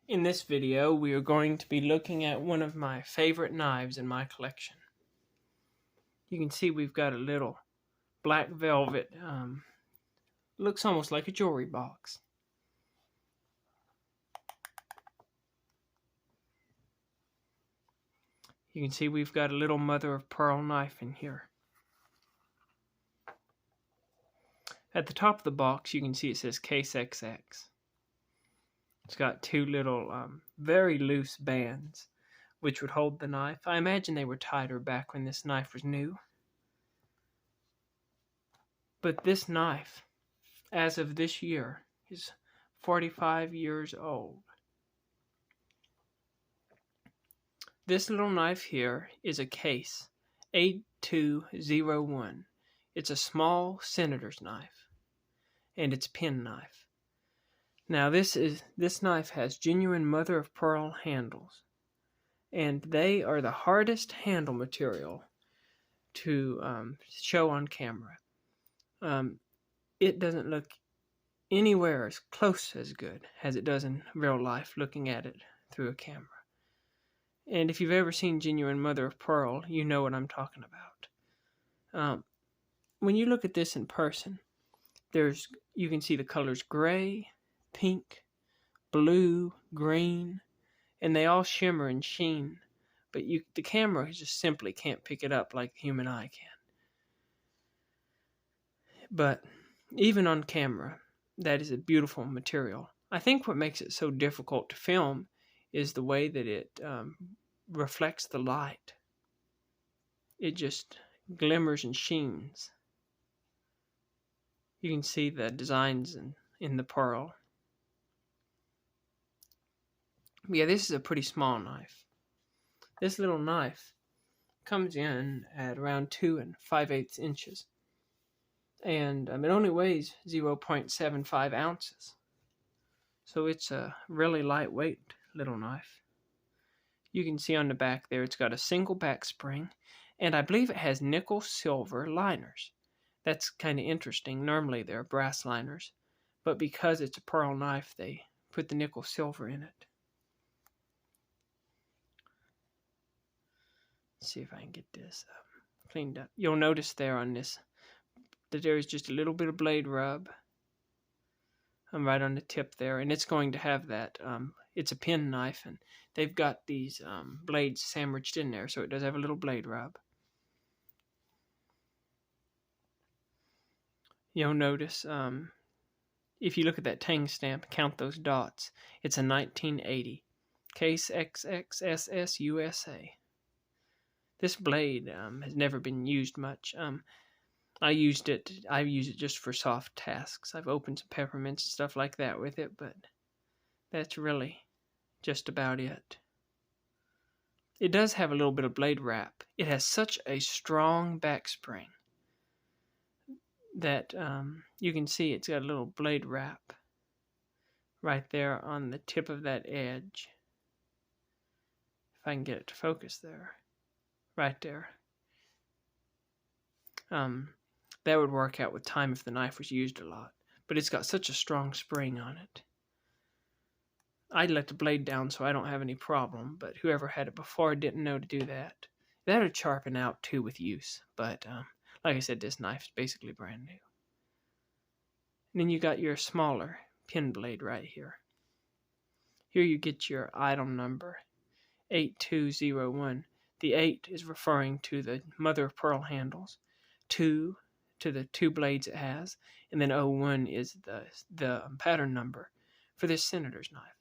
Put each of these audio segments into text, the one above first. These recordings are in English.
In this video, we are going to be looking at one of my favorite knives in my collection. You can see we've got a little black velvet, looks almost like a jewelry box. You can see we've got a little mother of pearl knife in here. At the top of the box, you can see it says Case XX. It's got two little, very loose bands, which would hold the knife. I imagine they were tighter back when this knife was new. But this knife, as of this year, is 45 years old. This little knife here is a Case 8201. It's a small senator's knife, and it's a pen knife. Now this knife has genuine mother of pearl handles, and they are the hardest handle material to show on camera. It doesn't look anywhere as close as good as it does in real life looking at it through a camera. And if you've ever seen genuine mother of pearl, you know what I'm talking about. When you look at this in person, you can see the colors gray, pink, blue, green, and they all shimmer and sheen, but the camera just simply can't pick it up like the human eye can. But even on camera, that is a beautiful material. I think what makes it so difficult to film is the way that it reflects the light. It just glimmers and sheens. You can see the designs in the pearl. Yeah, this is a pretty small knife. This little knife comes in at around 2 5/8 inches. And it only weighs 0.75 ounces. So it's a really lightweight little knife. You can see on the back there it's got a single back spring, and I believe it has nickel silver liners. That's kind of interesting. Normally they're brass liners, but because it's a pearl knife, they put the nickel silver in it. Let's see if I can get this cleaned up. You'll notice there on this that there is just a little bit of blade rub right on the tip there, and it's going to have that. It's a pen knife, and they've got these blades sandwiched in there, so it does have a little blade rub. You'll notice, if you look at that tang stamp, count those dots, it's a 1980 Case XXSS USA. This blade has never been used much. I use it just for soft tasks. I've opened some peppermints and stuff like that with it, but that's really just about it. It does have a little bit of blade wrap. It has such a strong back spring that you can see it's got a little blade wrap right there on the tip of that edge. If I can get it to focus there. Right there. That would work out with time if the knife was used a lot, but it's got such a strong spring on it. I'd let the blade down so I don't have any problem, but whoever had it before didn't know to do that. That would sharpen out too with use, but like I said, this knife is basically brand new. And then you got your smaller pen blade right here. Here you get your item number, 8201. The 8 is referring to the mother of pearl handles, 2 to the 2 blades it has, and then 01 is the pattern number for this senator's knife.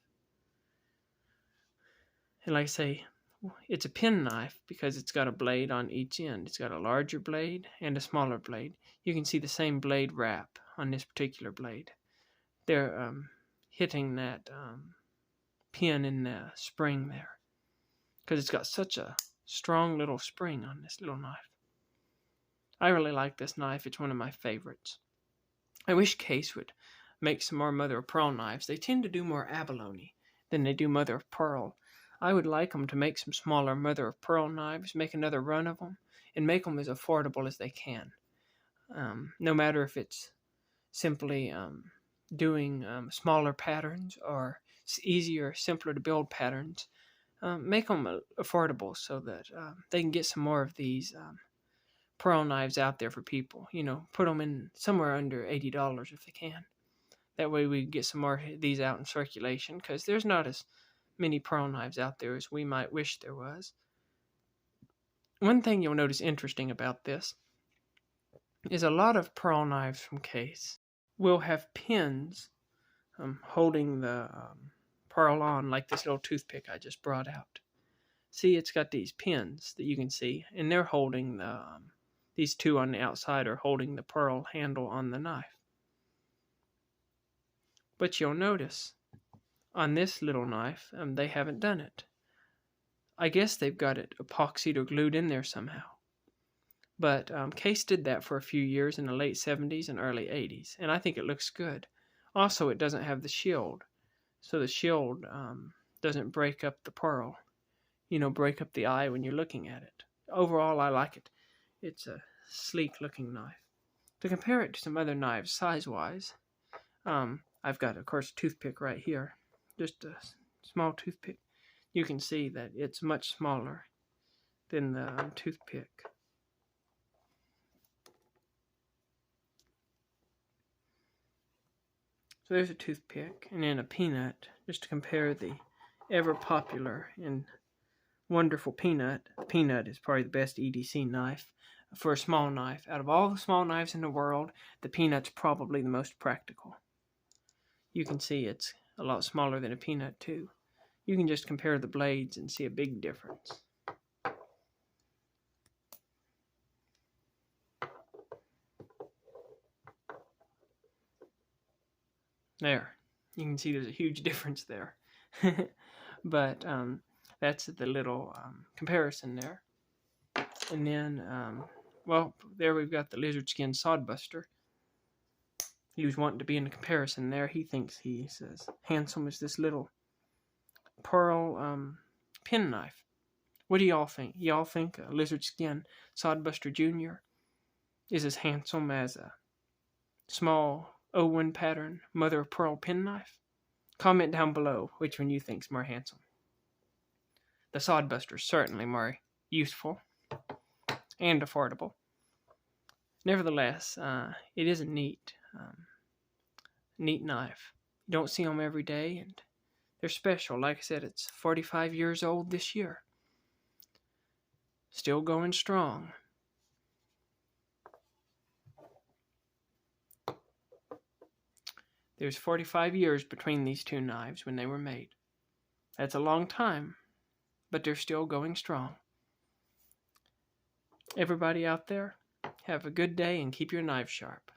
And like I say, it's a pen knife because it's got a blade on each end. It's got a larger blade and a smaller blade. You can see the same blade wrap on this particular blade. They're hitting that pin in the spring there because it's got such a strong little spring on this little knife. I really like this knife. It's one of my favorites. I wish Case would make some more mother of pearl knives. They tend to do more abalone than they do mother of pearl. I would like them to make some smaller mother of pearl knives, make another run of them, and make them as affordable as they can. No matter if it's simply doing smaller patterns or easier, simpler to build patterns, make them affordable so that they can get some more of these pearl knives out there for people. Put them in somewhere under $80 if they can. That way we get some more of these out in circulation, because there's not as many pearl knives out there as we might wish there was. One thing you'll notice interesting about this is a lot of pearl knives from Case will have pins holding the pearl on, like this little toothpick I just brought out. See, it's got these pins that you can see, and they're holding these two on the outside are holding the pearl handle on the knife. But you'll notice on this little knife, they haven't done it. I guess they've got it epoxied or glued in there somehow. But Case did that for a few years in the late 70s and early 80s, and I think it looks good. Also, it doesn't have the shield, so the shield doesn't break up the pearl, break up the eye when you're looking at it. Overall, I like it. It's a sleek-looking knife. To compare it to some other knives size-wise, I've got, of course, a toothpick right here, just a small toothpick. You can see that it's much smaller than the toothpick. So there's a toothpick, and then a peanut, just to compare the ever-popular and wonderful peanut. The peanut is probably the best EDC knife for a small knife. Out of all the small knives in the world, the peanut's probably the most practical. You can see it's a lot smaller than a peanut, too. You can just compare the blades and see a big difference. There. You can see there's a huge difference there. But that's the little comparison there. And then, there we've got the lizard skin sodbuster. He was wanting to be in the comparison there. He says, handsome as this little pearl pen knife. What do y'all think? Y'all think a lizard skin sodbuster Jr. is as handsome as a small Owen pattern mother of pearl penknife? Comment down below which one you think's more handsome. The sodbuster's certainly more useful and affordable. Nevertheless, it is a neat knife. You don't see them every day, and they're special. Like I said, it's 45 years old this year. Still going strong. There's 45 years between these two knives when they were made. That's a long time, but they're still going strong. Everybody out there, have a good day and keep your knives sharp.